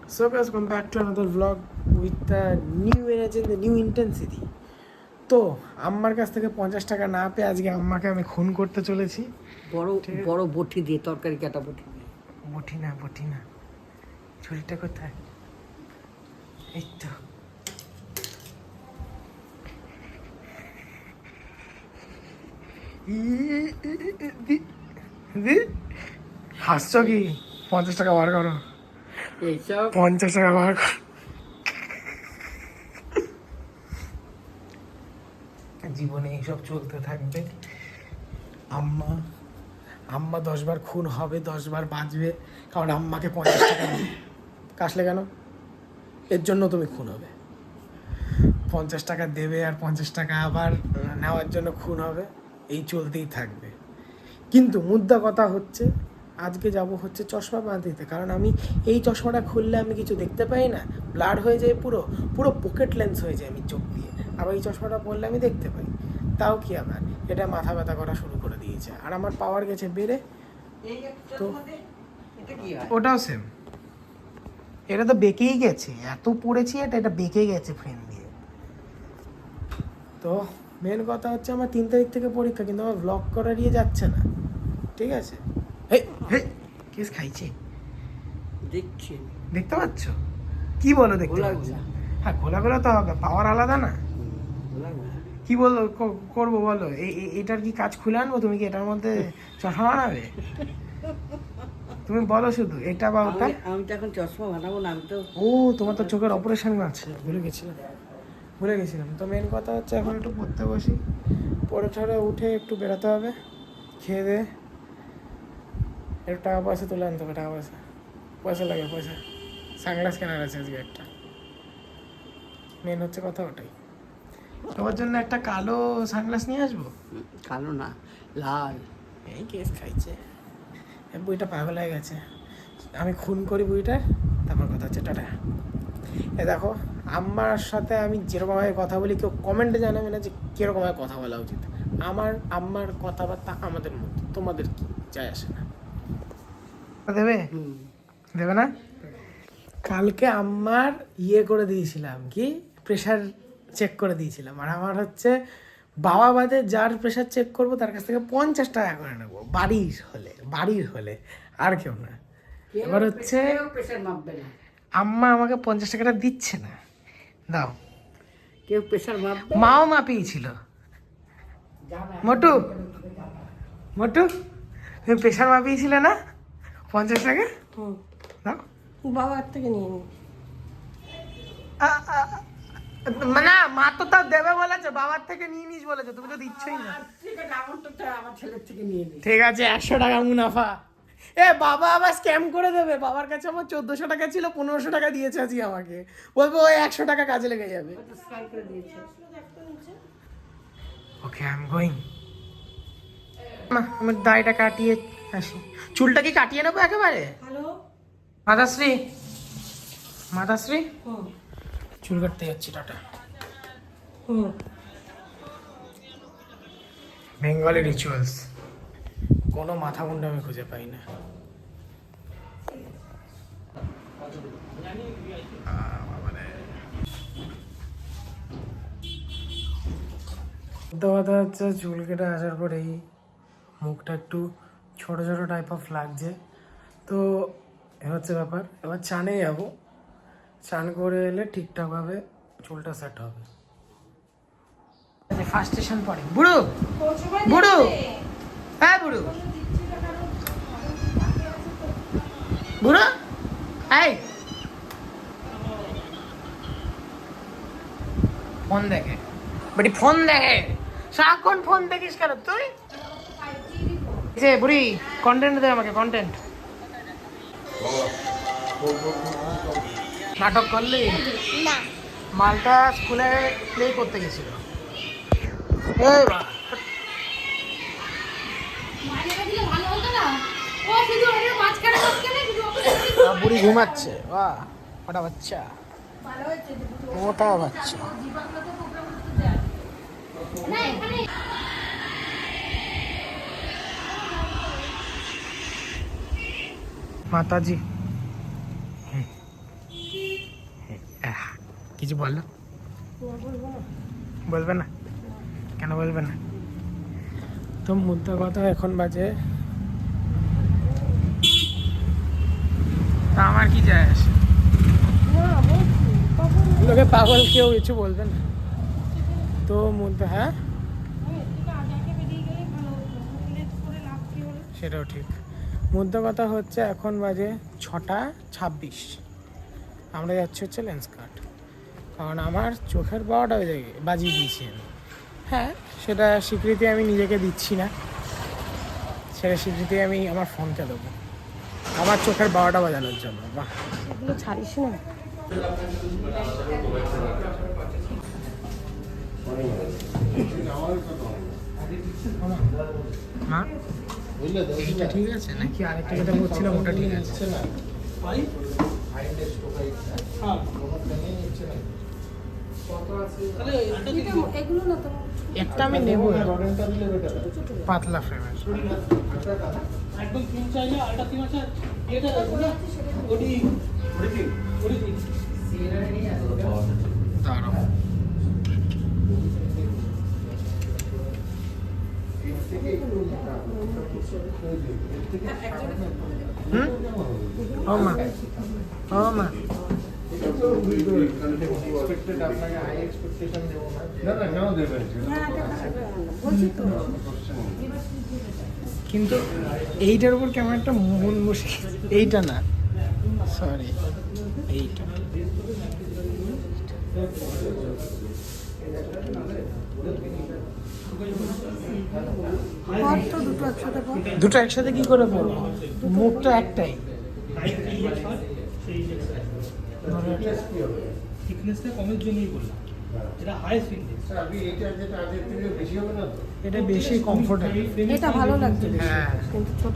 So guys, welcome back to another vlog with the new energy and the new intensity. তো আম্মার কাছ থেকে 50 টাকা না পেয়ে আজকে আম্মাকে আমি খুন করতে চলেছি। বড় বড় বটি দিয়ে তরকারি কাটা বটি দিয়ে। বটি না ছুরিটা কোথায়? এই তো হাসছো কি? 50 টাকা বার করো। এইসব 50 টাকা বার করো। জীবনে এইসব চলতে থাকবে। আম্মা 10 বার খুন হবে, 10 বার বাঁচবে, কারণ আম্মাকে 50 টাকা দিবে। কাশলে কেন? এর জন্য তুমি খুন হবে। 50 টাকা দেবে আর 50 টাকা আবার নেওয়ার জন্য খুন হবে, এই চলতেই থাকবে। কিন্তু মুদ্রা কথা হচ্ছে, আজকে যাব হচ্ছে চশমা বাঁধতে, কারণ আমি এই চশমাটা খুললে আমি কিছু দেখতে পাই না, ব্লার হয়ে যায়, পুরো পকেট লেন্স হয়ে যায় আমি চোখ দিয়ে। আবার এই চশমাটা পরলে আমি দেখতে পাই, তাও কি আমার এটা মাথা ব্যথা করা শুরু করে দিয়েছে, আর আমার পাওয়ার গেছে বেড়ে। তো ওটাও সেম, এটা তো বেঁকেই গেছে, এত পড়েছি এটা বেঁকে গেছে ফ্রেম দিয়ে। তো মেন কথা হচ্ছে আমার 3 তারিখ থেকে পরীক্ষা, কিন্তু আমার ব্লগ করার ইয়ে যাচ্ছে না, ঠিক আছে? কেস খাইছে, দেখছি দেখতে পাচ্ছ? কি বলো দেখতে পাচ্ছ? হ্যাঁ, গোলা তো হবে, পাওয়ার আলাদা না। কি বলো করবো বলো? এটার কি কাজ খুলে আনবো? তুমি কি এটার মধ্যে চশমা বানাবে? তুমি বলো শুধু এটা বা ওটা। আমি তো এখন চশমা বানাবো না, আমি তো তোমার তো চোখের অপারেশন আছে, ভুলে গেছিলাম। তো মেন কথা হচ্ছে এখন একটু পড়তে বসি, পড়ে ঠরে উঠে একটু বেরোতে হবে, খেয়ে দে একটু টাকা পয়সা তুলে আনতে হবে। পয়সা লাগে, সানগ্লাস কেনার আছে আজকে একটা। মেন হচ্ছে কথা ওটাই। তোমার জন্য একটা কালো সানগ্লাস নিয়ে আসবো। কালো না, লাল। এই কেস খাইছে, এই বইটা পাগল হয়ে গেছে। আমি খুন করি বইটার, তারপর কথা হচ্ছে টাটা। দেখো, আম্মার সাথে আমি যেরকমভাবে কথা বলি, কেউ কমেন্টে জানাবে না যে কীরকমভাবে কথা বলা উচিত। আম্মার কথাবার্তা আমাদের মধ্যে, তোমাদের কি যায় আসে না। দেবে না? কালকে আম্মার করে দিয়েছিলাম, কি প্রেশার চেক করে দিয়েছিলাম, আর আমার হচ্ছে বাবা বাদে যার প্রেশার চেক করবো তার কাছ থেকে 50 টাকা করে নেবো, বাড়ির হলে আর কেউ না। এবার হচ্ছে আম্মা আমাকে 50 টাকাটা দিচ্ছে না, দাও। কেউ প্রেশার মাপবে? মাও মাপিয়েছিল। মোটু তুমি প্রেশার মাপিয়েছিলে না 50 টাকা? দাও। বাবার থেকে নিয়ে নি। না, মা তো তাও দেবে বলেছে, বাবার থেকে নিয়ে নিস বলেছে, তুমি তো দিচ্ছই না। আমার ছেলের থেকে নিয়ে নি। ঠিক আছে, 100 টাকা মুনাফা। বাবা আবার স্ক্যাম করে দেবে। বাবার কাছে আমার 1400 টাকা ছিল, 1500 টাকা দিয়েছে আজকে আমাকে, বলবো ওই 100 টাকা কাজে লেগে যাবে। ওকে, আই এম গোয়িং। আমি দাড়িটা কাটিয়ে আসি। চুলটা কি কাটিয়ে নেবো একেবারে? মাতাশ্রী চুল কাটতে যাচ্ছি, টাটা। বেঙ্গলি রিচুয়ালস, কোনো মাথা মুন্ডা আমি খুঁজে পাই না। কথা হচ্ছে চুল কেটে আসার পরেই মুখটা একটু ছোট টাইপ অফ লাগছে। তো এ হচ্ছে ব্যাপার। এবার চানে যাবো, চান করে এলে ঠিকঠাকভাবে চুলটা সেট হবে। ফার্স্ট স্টেশন পরে বুড়ো হ্যাঁ বুড়ো এই ফোন দেখে সারাক্ষণ ফোন দেখিস কেন তুই? যে বুড়ি কন্টেন্ট দে আমাকে, কন্টেন্ট। নাটক করলি না? মালটা স্কুলে প্লে করতে গেছিল। বুড়ি ঘুমাচ্ছে, বাহ ওটা বাচ্চা, মোটা বাচ্চা। মাতাজি কিছু বললো? বলবে না? কেন বলবে না? তো মুদ্রা কথা এখন বাজে, তা আমার কি যায় আসে? লোকে পাগল, কেউ কিছু বলবে না। তো মুদ্রা, হ্যাঁ সেটাও ঠিক। মুদ্রা কথা হচ্ছে এখন বাজে 6:26, আমরা যাচ্ছি হচ্ছে লেন্স কাট, কারণ আমার চোখের 12টা বাজিয়ে দিয়েছি আমি। হ্যাঁ, সেটা স্বীকৃতি আমি নিজেকে দিচ্ছি না, সেটা স্বীকৃতি আমি আমার ফোনকে দেবো আমার চোখের 12টা বাজানোর জন্য। বাহ, এগুলো ছাড়িস না। মা এইটা ঠিক আছে নাকি আরেকটা যেটা বলছিলাম ওটা ঠিক আছে? এগুলো না তো একটা আমি নেবো, পাতলা ফ্রেমের। একদম তিন চাইলে আলটা তিন আছে এটা ওডি দাঁড়াও, ও মা, ও মা, কিন্তু এইটার উপর কেমন একটা মন বসে, এইটা না সরি, এইটা তো দুটো একসাথে কর। দুটো একসাথে কি করে পড়বো? মুখ তো একটাই। থিকনেসটা কমের জন্যই বললাম, এটা হাইস্ট ইন্ডেক্স। এটা বেশি কমফোর্টেবল। এটা ভালো লাগছে বেশি, হ্যাঁ। কিন্তু ছোট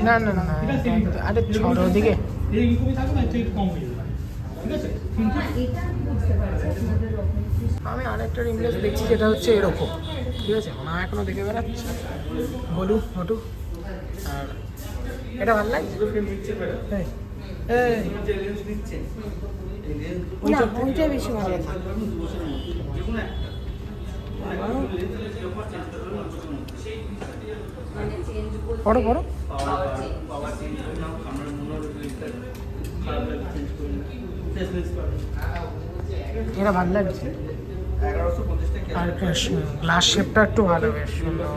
না না না, আরে ছড় ওদিকে। এই ইনকমই থাকবে না, একটু কম হয়ে যাবে, ঠিক আছে? কিন্তু আমি আরেকটা ইমপ্রেস দেখছি যেটা হচ্ছে এরকম, ঠিক আছে? মা এখনো দেখে বেড়াচ্ছে, বলু মোটু, আর এটা ভালো লাগছে। এই, এই, না, ওইটাই বেশি ভালো লাগে। পড়ো পড়ো। এটা ভালো লাগছে, আর গ্লাস শেপটা একটু ভালো, বেশ সুন্দর।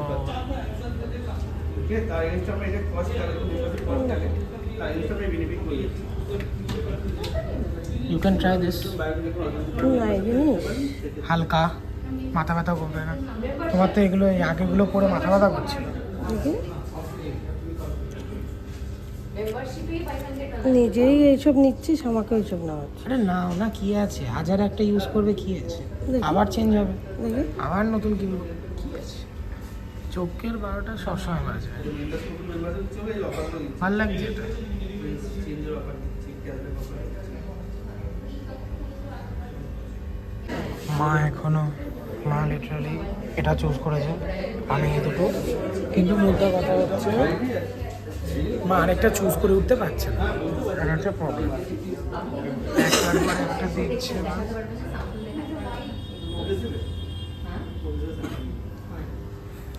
You can try this. না, এই জিনিস হালকা, মাথা ব্যথা করবে না। তোমার তো এগুলো এই আগেগুলো পরে মাথা ব্যথা করছিল। দেখি নিজেই এইসব নিচ্ছিস, আমাকে ওইসব নেওয়া হচ্ছে। আরে নাও না, কি আছে, হাজার একটা ইউজ করবে, কি আছে, আবার চেঞ্জ হবে, দেখি আবার নতুন কিনবো, কি আছে। চোখের 12টা সবসময় বাজে, ভাল লাগছে এটা। মা এখনো, মা লিটারালি এটা চুজ করেছে, আমি এই দুটো। কিন্তু মুদ্রা কথা হচ্ছে মা আরেকটা চুজ করে উঠতে পারছে না, এটা হচ্ছে প্রবলেম। একটার পর একটা দেখছে মা।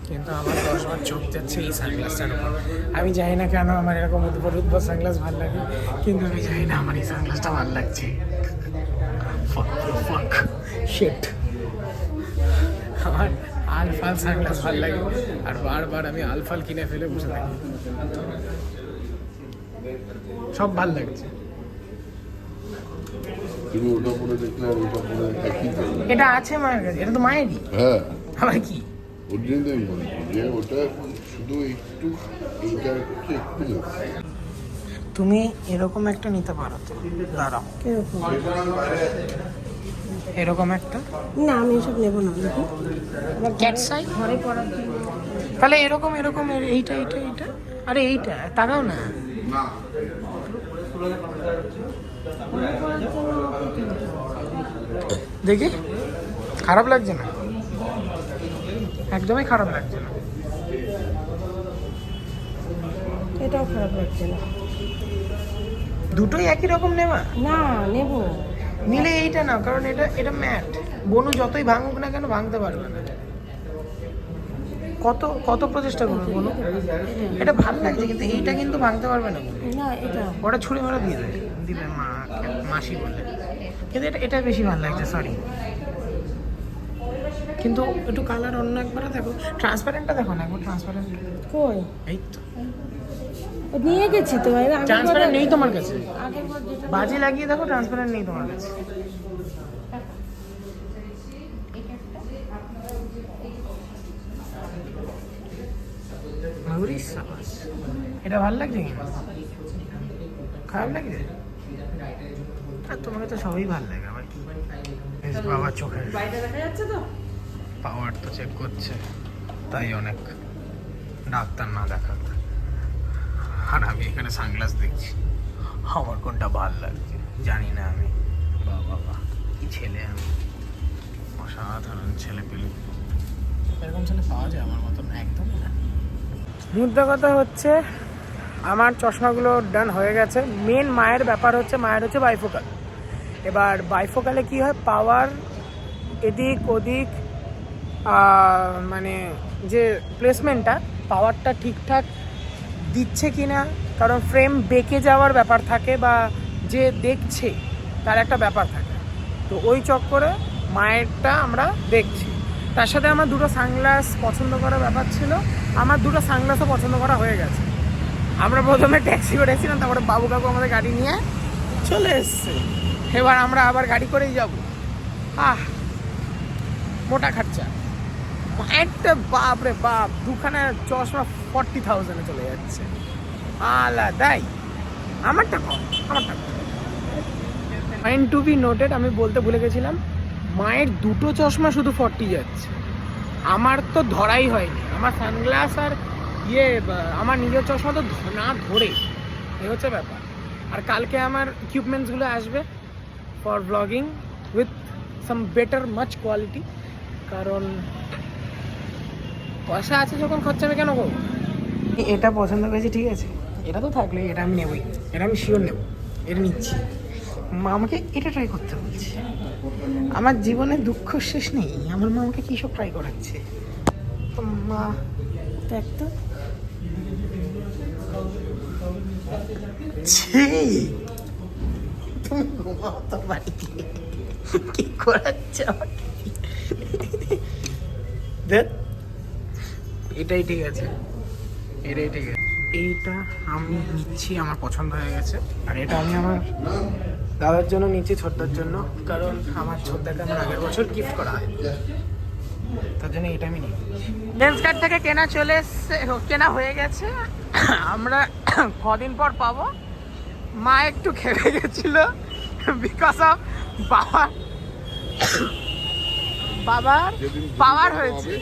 কিন্তু আমার 10বার চোখ যাচ্ছে এই সানগ্লাসটার উপর। আমি জানি না কেন আমার এরকম উদ্ভট সানগ্লাস ভালো লাগে, কিন্তু আমি জানি না আমার এই সানগ্লাসটা ভালো লাগছে। ফাক শিট, আমার আলফাল সানগ্লাস ভালো লাগে, আর বারবার আমি আলফাল কিনে ফেলে বসে থাকি। সব ভালো লাগছে। তুমি ওটা পরে দেখলে আর ওটা পরে একই থাকবে। এটা আছে মায়ের কাছে, এটা তো মায়েরই, হ্যাঁ, আবার কি? ওর জন্য আমি বলছি যে ওটা শুধু একটু এইটা হচ্ছে একটু না। তুমি এরকম একটা নিতে পারো তো, দাঁড়াও, কিরকম? এরকম একটা না, আমি এসব নেবো না। দেখি ক্যাট সাই, ঘরে পড়ার জন্য। তাহলে এরকম এরকম এইটা এইটা এইটা, আরে এইটা তাকাও না। দেখি, খারাপ লাগছে না, একদমই খারাপ লাগছে না। এটাও খারাপ লাগছে না। দুটোই একই রকম নেবা? না, নেবো। নিলে এইটা না, কারণ এটা এটা ম্যাট। বনু যতই ভাঙুক না কেন ভাঙতে পারবে না। কত কত প্রচেষ্টা করবে বনু, এটা ভালো লাগছে কিন্তু এইটা কিন্তু ভাঙতে পারবে না বনু। না এটা ওটা ছুঁড়ে মারা দিয়ে দেবে, দিবে মা মাসি বলে। কিন্তু এটা এটা বেশি ভালো লাগছে, সরি। কিন্তু একটু কালার অন্য একবার দেখো, ট্রান্সপারেন্টটা দেখো না একবার, ট্রান্সপারেন্ট। কই এই তো ও নিয়ে গেছি তো এর আগের ট্রান্সপারেন্ট বার- নেই তোমার কাছে, আগের বার যেটা বাজি লাগিয়ে দেখো, ট্রান্সপারেন্ট নেই তোমার কাছে। মাগুরি সাবাস, এটা ভালো লাগছে কি খারাপ লাগছে? আর তোমাকে তো সবই ভালো লাগে, আবার কি বাবা চোখের বাইরে দেখা যাচ্ছে তো পাওয়ার তো চেক করছে, তাই অনেক ডাক্তার না দেখাক। আর আমি এখানে সানগ্লাস দেখছি, আমার কোনটা ভাল লাগছে জানি না আমি। বাবা কি ছেলে আমি, অসাধারণ ছেলে পেলে। এরকম ছেলে পাওয়া যায় আমার মতন? একদমই না। মুদ্রা কথা হচ্ছে আমার চশমাগুলো ডান হয়ে গেছে। মেন মায়ের ব্যাপার হচ্ছে, মায়ের হচ্ছে বাইফোকাল। এবার বাইফোকালে কি হয়, পাওয়ার এদিক ওদিক মানে যে প্লেসমেন্টটা, পাওয়ারটা ঠিকঠাক দিচ্ছে কি না, কারণ ফ্রেম বেঁকে যাওয়ার ব্যাপার থাকে বা যে দেখছে তার একটা ব্যাপার থাকে। তো ওই চক্করে মায়েরটা আমরা দেখছি। তার সাথে আমার দুটো সানগ্লাস পছন্দ করার ব্যাপার ছিল, আমার দুটো সানগ্লাসও পছন্দ করা হয়ে গেছে। আমরা প্রথমে ট্যাক্সি করে এসেছিলাম, তারপরে বাবু কাকু আমাদের গাড়ি নিয়ে চলে এসছে। এবার আমরা আবার গাড়ি করেই যাব। মোটা খরচা। একটা বাপ রে বাপ, দুখানা চশমা 40,000-এ চলে যাচ্ছে আলাদাই। আমারটা কম, আমারটা কম। পয়েন্ট টু বি নোটেড, আমি বলতে ভুলে গেছিলাম, মায়ের দুটো চশমা শুধু 40 যাচ্ছে, আমার তো ধরাই হয়নি। আমার সানগ্লাস আর আমার নিজের চশমা তো না ধরে, এই হচ্ছে ব্যাপার। আর কালকে আমার ইকুইপমেন্টসগুলো আসবে for blogging with some better much quality, কারণ পয়সা আছে যখন খরচা আমি কেন করবো। এটা পছন্দ করেছি, ঠিক আছে, এটা তো থাকলে এটা আমি নেবই, এটা আমি শিওর নেব, এটা নিচ্ছি। মা আমাকে এটা ট্রাই করতে বলছে, আমার জীবনে দুঃখ শেষ নেই, আমার মা আমাকে কী সব ট্রাই করাচ্ছে। তো মা দেখ তো ছি, তুমি ঘুমাও তো বাড়িতে, কি করাচ্ছে আমাকে? দেখ এটাই ঠিক আছে, এটাই ঠিক আছে। এইটা আমি নিচ্ছি, আমার পছন্দ হয়ে গেছে। আর এটা আমি আমার দাদার জন্য নিচ্ছি, ছোটদার জন্য, কারণ আমার ছোটদাকে আমার আগের বছর গিফট করা হয়, তার জন্য এটা আমি নিই। লেন্স কার্ড থেকে কেনা চলে এসছে, কেনা হয়ে গেছে, আমরা কদিন পর পাবো। মা একটু খেপে গেছিল বিকজ অফ বাবার পাওয়ার হয়েছে।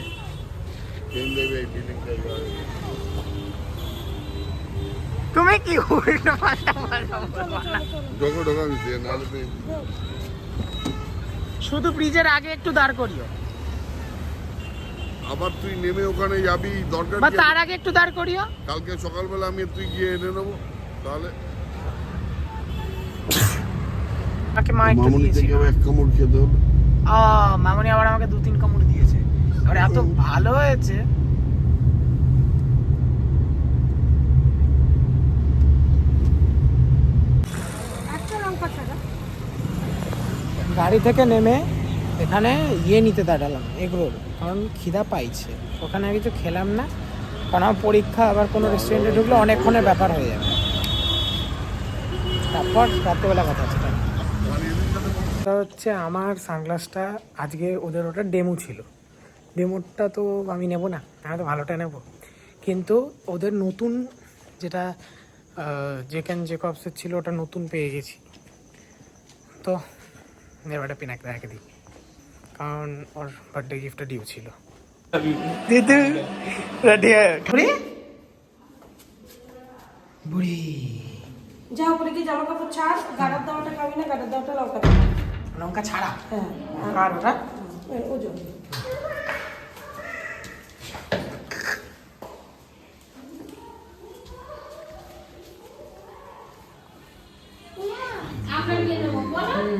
তুমি কি উল্টো পাল্টা শুধু ব্রিজের আগে একটু দাঁড় করিও, আবার তুই নেমে ওখানে যাবি, দরকার বা কি? তার আগে একটু দাঁড় করিও। কালকে সকালবেলা আমি তুই গিয়ে এনে নেবো তাহলে। আমাকে মা একটু মামুনি দিয়েছিল, থেকে এক কামড় খেতে হবে। মামুনি আবার আমাকে 2-3 কামড় দিয়েছে। আর এত ভালো হয়েছে, একটা লঙ্কা ছাড়া গাড়ি থেকে নেমে এখানে নিতে দাঁড়ালাম এগরোল, কারণ খিদা পাইছে। ওখানে আর কিছু খেলাম না, কারণ আমার পরীক্ষা, আবার কোনো রেস্টুরেন্টে ঢুকলে অনেকক্ষণের ব্যাপার হয়ে যাবে। তারপর রাত্রেবেলা কথা আছে। এটা হচ্ছে আমার সানগ্লাসটা, আজকে ওদের ওটা ডেমো ছিল, ডেমোটা তো আমি নেব না, আমি তো ভালোটা নেব। কিন্তু ওদের নতুন যেটা জেকেন জেকবসের ছিল, ওটা নতুন পেয়ে গেছি, তো নেবাটা পিনাকে রেখে দিই, কারণ ওর বার্থডে গিফটটা ডিউ ছিল। দিদি রেডি বুড়ি যা উপরে গিয়ে জামা কাপড় ছাড়, গাড়ার দাওয়াটা খাবি না, গাড়ার দাওয়াটা লঙ্কা লঙ্কা ছাড়া। হ্যাঁ আর ওটা ওজন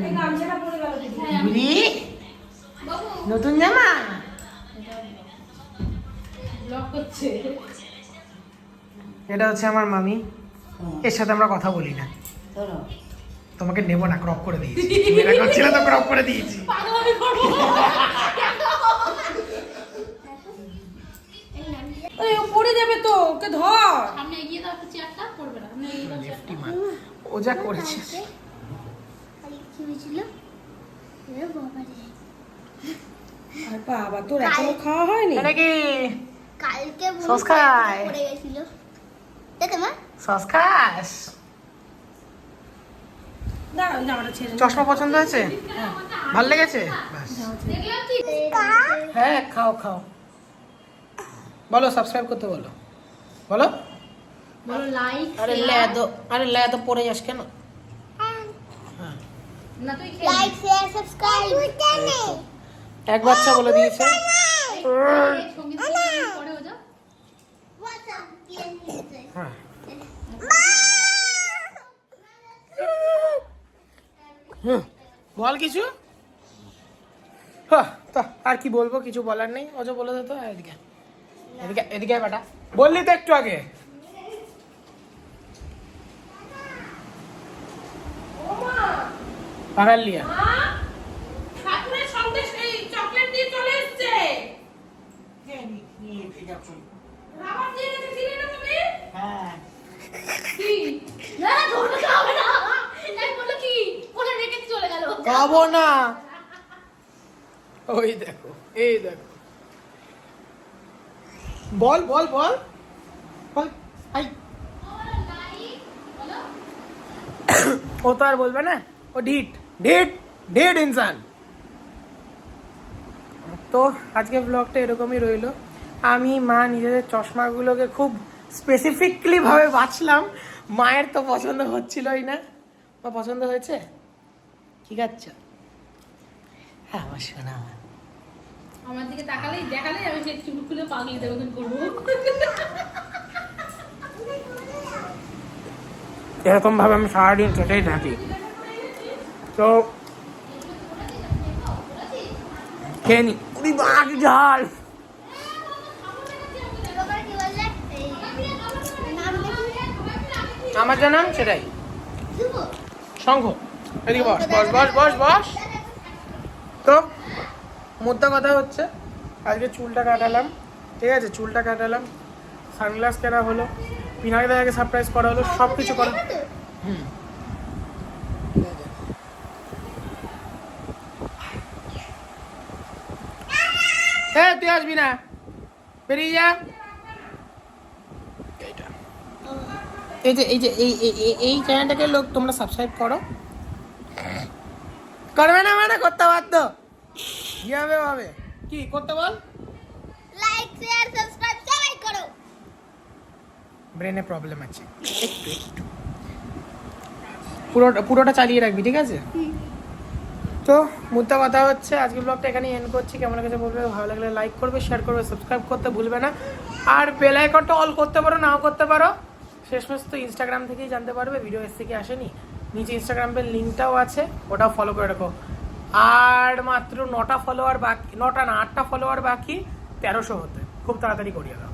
এই গামছাটা বুড়ি নতুন জামা ব্লক করছে। এটা হচ্ছে আমার মামি, এর সাথে আমরা কথা বলি না। তোমাকে নেবো না, ক্রপ করে দিয়েছি। মেয়েরা করছিল তো ক্রপ করে দিয়েছি। পাগলামি করবো। এই ও পড়ে যাবে তো, ওকে ধর। সামনে এগিয়ে দাও একটু চেয়ারটা, পড়বে না। সামনে এগিয়ে দাও লেফটি মা, ও যা করেছে। আর বাবা তোর এখনো খাওয়া হয়নি? এটা কি কালকে সস খায়? পড়ে গেছিল দেখো মা সস খাস? দাঁড়াও জামাটা ছেড়ে দাও। চশমা পছন্দ হয়েছে? ভাল লেগেছে? ব্যাস। দেখলাম কি হ্যাঁ খাও খাও। বলো সাবস্ক্রাইব করতে বলো, বলো। বলো লাইক আরে লেদো পড়ে যাস কেন? না তুই লাইক শেয়ার সাবস্ক্রাইব এক বাচ্চা বলে দিয়েছে। সঙ্গীত পড়ে হয়ে যাও। হ্যাঁ বল কিছু। হ্যাঁ তা আর কি বলবো, কিছু বলার নেই। অজ বলে দে তো। এদিকে এদিকে এদিকে বেটা, বললি তো একটু আগে। পাগাল লিয়া ঠাকুরের সন্দেশ এই চকলেট দিয়ে চলে এসেছে। রাবার দিয়ে রেখেছিলে না তুমি? হ্যাঁ কি না ধরতে হবে না। এই বলো কি বলে রেখে চলে গেল। খাবো না। ওই দেখো, এই দেখো। বল বল বল বল। আই ও তো আর বলবে না, ও ঢিট ঢিট ঢিট ইনসান। তো আজকে ব্লগটা এরকমই রইলো। আমি মা নিজেদের চশমাগুলোকে খুব স্পেসিফিকলি ভাবে বাছলাম। মায়ের তো পছন্দ হচ্ছিলই না। মা পছন্দ হয়েছে? ঠিক আছে। হ্যাঁ আমার শোনা আমার। আমার দিকে তাকালেই দেখালেই আমি সেই চুল খুলে পাগলি দেবো করবো। এরকম ভাবে আমি সারাদিন কেটেই থাকি। তো খেয়ে নি। উরি বাঘ ঝাল। এবার কি বললে এই নামটা কি আমার যা নাম সেটাই, শুভ শঙ্খ। এদিকে বস বস বস বস বস। তো মোদ্দা কথা হচ্ছে আজকে চুলটা কাটালাম, ঠিক আছে? চুলটা কাটালাম, সানগ্লাস কেনা হলো, পিনাকি দাদাকে সারপ্রাইজ করা হলো, সব কিছু করা। হ্যাঁ তুই আসবি না, বেরিয়ে যা। এই যে এই যে এই চ্যানেলটাকে লোক তোমরা সাবস্ক্রাইব করো। করবে না মানে করতে বাধ্য। কি হবে ভাবে কি করতে বল। লাইক শেয়ার সাবস্ক্রাইব সবাই করো। ব্রেনে প্রবলেম আছে একটু একটু। পুরোটা চালিয়ে রাখবি, ঠিক আছে? তো মুদ্রা কথা হচ্ছে আজকে ব্লগটা এখানেই এন্ড করছি। কেমন লেগেছে বলবে, ভালো লাগলে লাইক করবে, শেয়ার করবে, সাবস্ক্রাইব করতে ভুলবে না। আর বেল আইকনটা অল করতে পারো, নাও করতে পারো। শেষমেশ তো ইনস্টাগ্রাম থেকেই জানতে পারবে ভিডিও এস থেকে আসেনি। নিচে ইনস্টাগ্রামের লিঙ্কটাও আছে, ওটাও ফলো করে রাখো। আর মাত্র 9টা ফলোয়ার বাকি, 9টা না 8টা ফলোয়ার বাকি 1300 হতে। খুব তাড়াতাড়ি করিয়ে দাও।